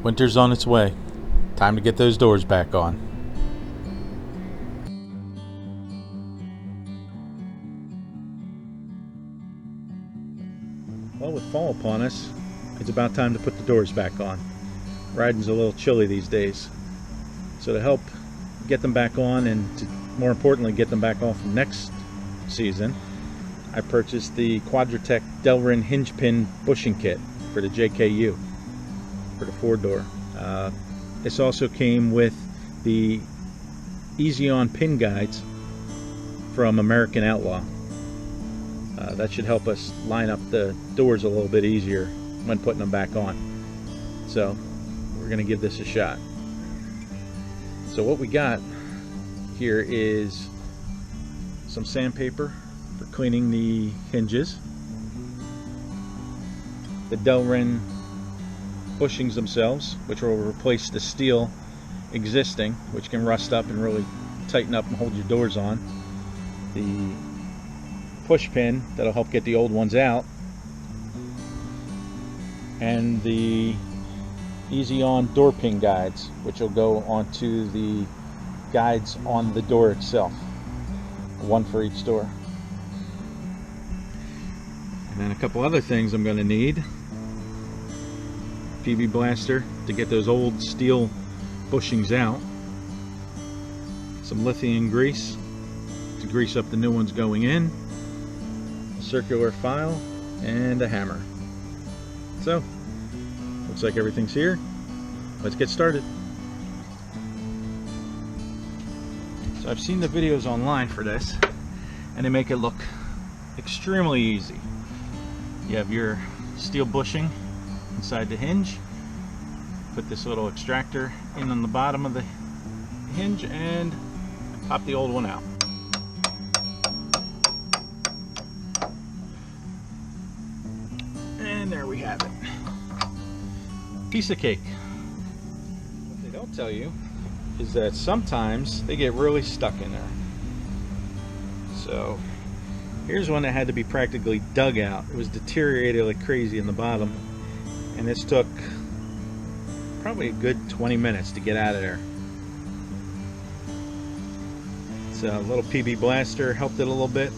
Winter's on its way. Time to get those doors back on. Well, with fall upon us, it's about time to put the doors back on. Riding's a little chilly these days. So to help get them back on and to more importantly get them back on from next season, I purchased the Quadratec Delrin hinge pin bushing kit for the JKU for the 4-door. This also came with the Easy On pin guides from American Outlaw. That should help us line up the doors a little bit easier when putting them back on. So we're going to give this a shot. So what we got here is some sandpaper for cleaning the hinges, the Delrin bushings themselves, which will replace the steel existing, which can rust up and really tighten up and hold your doors on, the push pin that'll help get the old ones out, and the Easy On door pin guides, which will go onto the guides on the door itself, one for each door. And then a couple other things I'm going to need: PV blaster to get those old steel bushings out, some lithium grease to grease up the new ones going in, a circular file, and a hammer. So looks like everything's here. Let's get started. So I've seen the videos online for this, and they make it look extremely easy. You have your steel bushing inside the hinge, put this little extractor in on the bottom of the hinge and pop the old one out. And there we have it. Piece of cake. What they don't tell you is that sometimes they get really stuck in there. So here's one that had to be practically dug out. It was deteriorated like crazy in the bottom, and this took probably a good 20 minutes to get out of there. So a little PB blaster helped it a little bit,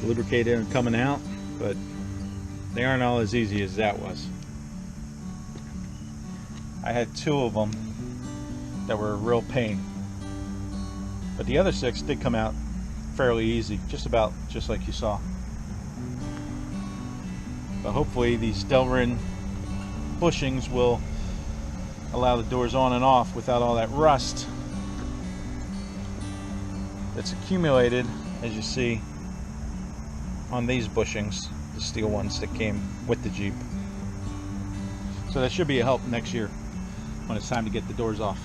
lubricated and coming out, but they aren't all as easy as that was. I had 2 of them that were a real pain, but the other 6 did come out fairly easy, just like you saw. But hopefully these Delrin bushings will allow the doors on and off without all that rust that's accumulated, as you see on these bushings, the steel ones that came with the Jeep. So that should be a help next year when it's time to get the doors off.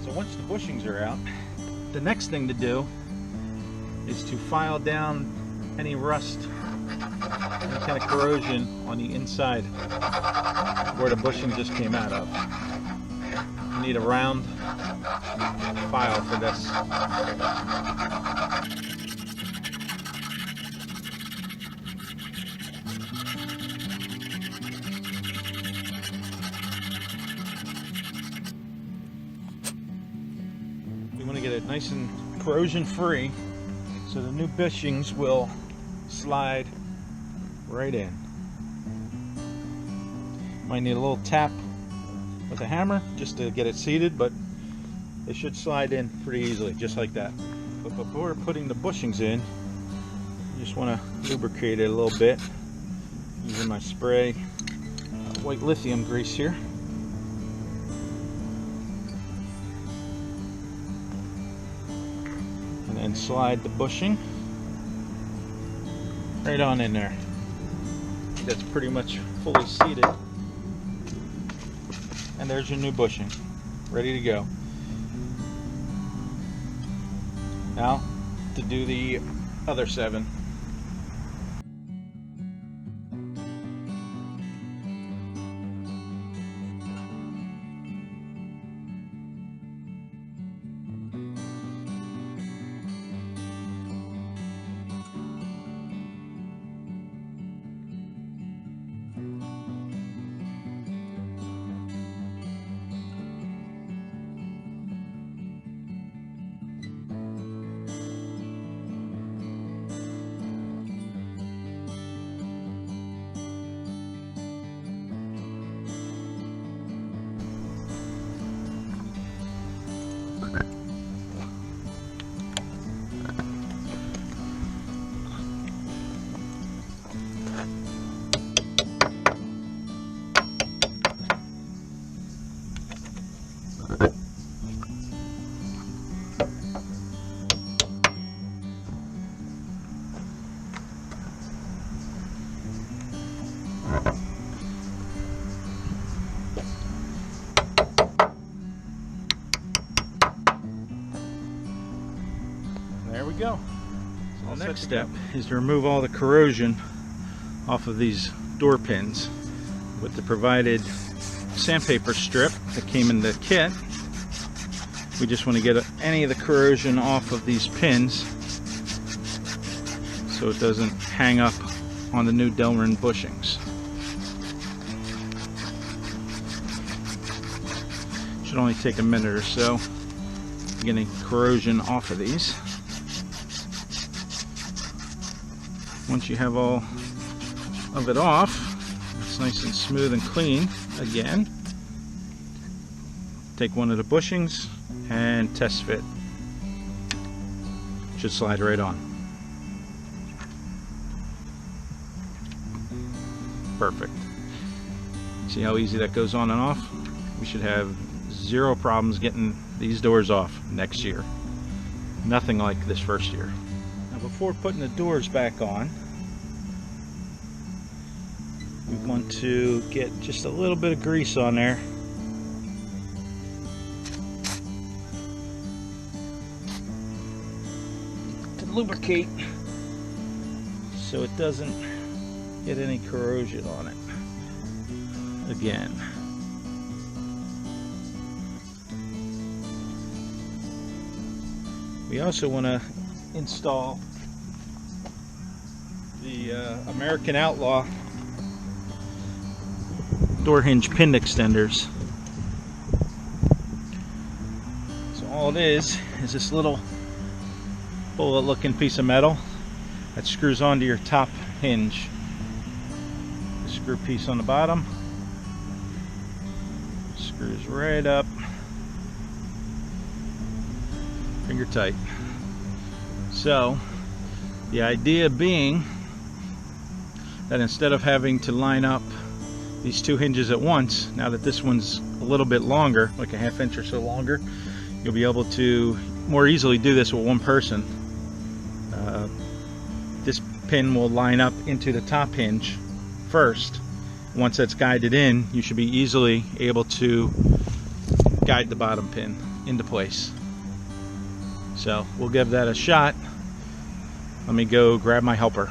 So once the bushings are out, the next thing to do is to file down any rust, any kind of corrosion on the inside where the bushing just came out of. You need a round file for this. We want to get it nice and corrosion free so the new bushings will slide right in. Might need a little tap with a hammer just to get it seated, but they should slide in pretty easily, just like that. But before putting the bushings in, you just want to lubricate it a little bit using my spray white lithium grease here. And then slide the bushing right on in there. That's pretty much fully seated. And there's your new bushing, ready to go. Now to do the other 7. The next step is to remove all the corrosion off of these door pins with the provided sandpaper strip that came in the kit. We just want to get any of the corrosion off of these pins so it doesn't hang up on the new Delrin bushings. Should only take a minute or so getting corrosion off of these. Once you have all of it off, it's nice and smooth and clean again. Take one of the bushings and test fit. Should slide right on. Perfect. See how easy that goes on and off? We should have zero problems getting these doors off next year. Nothing like this first year. Now before putting the doors back on, we want to get just a little bit of grease on there. To lubricate so it doesn't get any corrosion on it again. We also want to install the American Outlaw door hinge pin extenders. So all it is this little bullet looking piece of metal that screws onto your top hinge. The screw piece on the bottom screws right up, finger tight. So the idea being that instead of having to line up these two hinges at once, now that this one's a little bit longer, like a ½ inch or so longer, you'll be able to more easily do this with one person. This pin will line up into the top hinge first. Once that's guided in, you should be easily able to guide the bottom pin into place. So we'll give that a shot. Let me go grab my helper.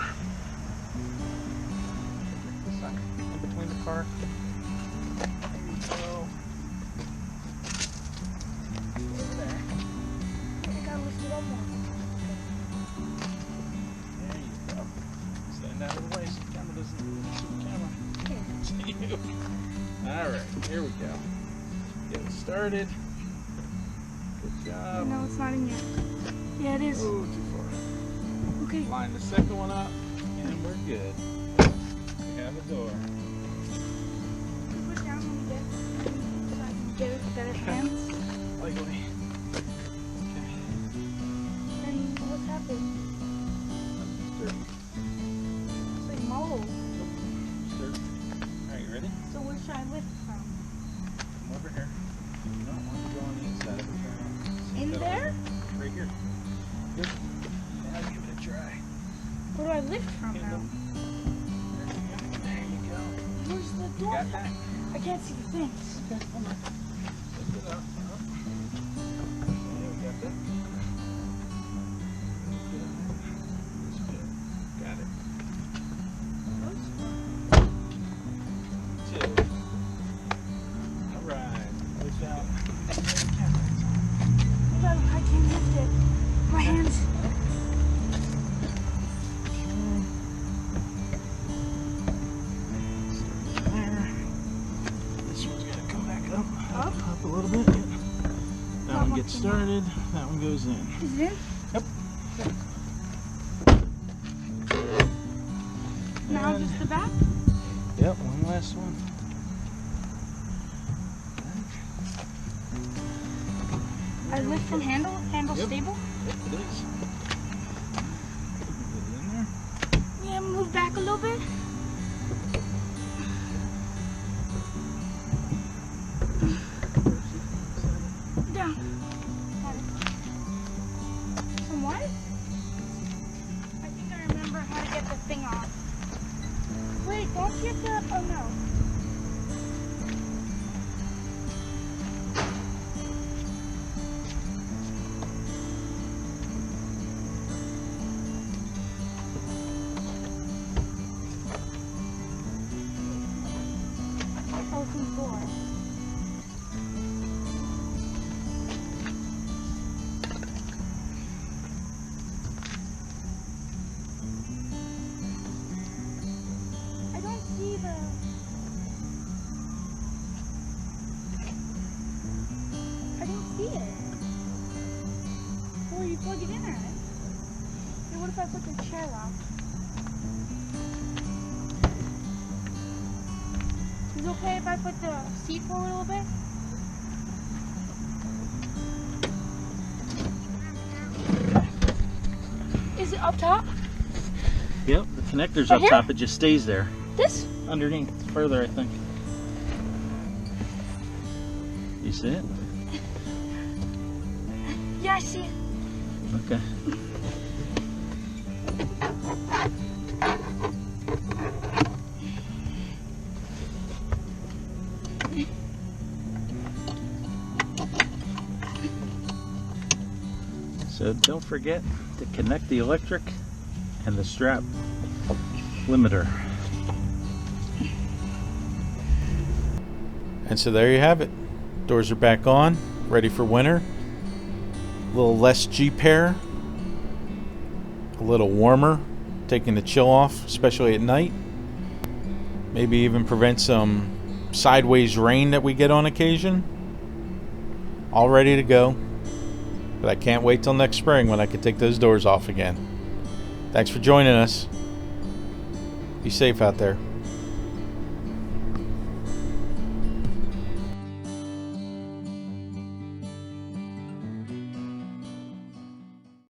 In between the car. There you go. Over there. I gotta lift it up more. There you go. Stand out of the way so the camera doesn't see the camera. Alright, here we go. Get it started. Good job. No, it's not in yet. Yeah, it is. Oh, too far. Okay. Line the second one up, and we're good. We have a door. Put it down on the bed so I can get it better hands. Lightly. Okay. And what's happened? Dirt. It's like mold. Dirt. Alright, you ready? So where should I lift from? Come over here. No, I want to go on the inside of it. In there? Right here. Good. Now give it a try. Where do I lift from now? There you go. Where's the You door? got that? I can't see the things. Okay, hold on. Lift it up. Yeah, we got that. Got it. Two. Alright. Push out. I can't lift it. My hands. This one's gonna come back up. Up? Up a little bit. That one gets started. That one goes in. Is it in? Yep. Now And- just the back? Yep, one last one. I lift from handle? Handle Yep. stable? Yep, it is. Get it in there. Yeah, move back a little bit. Down. Got it. From what? I think I remember how to get the thing off. Wait, don't you get the... Oh no. I didn't see it. Where you plug it in at? Hey, what if I put the chair up? Is it okay if I put the seat for a little bit? Is it up top? Yep, the connector's Right up here? top. It just stays there. This? Underneath, further, I think. You see it? Yeah, I see it. Okay. So don't forget to connect the electric and the strap limiter. And so there you have it. Doors are back on, ready for winter. A little less Jeep air, a little warmer, taking the chill off, especially at night. Maybe even prevent some sideways rain that we get on occasion. All ready to go. But I can't wait till next spring when I can take those doors off again. Thanks for joining us. Be safe out there.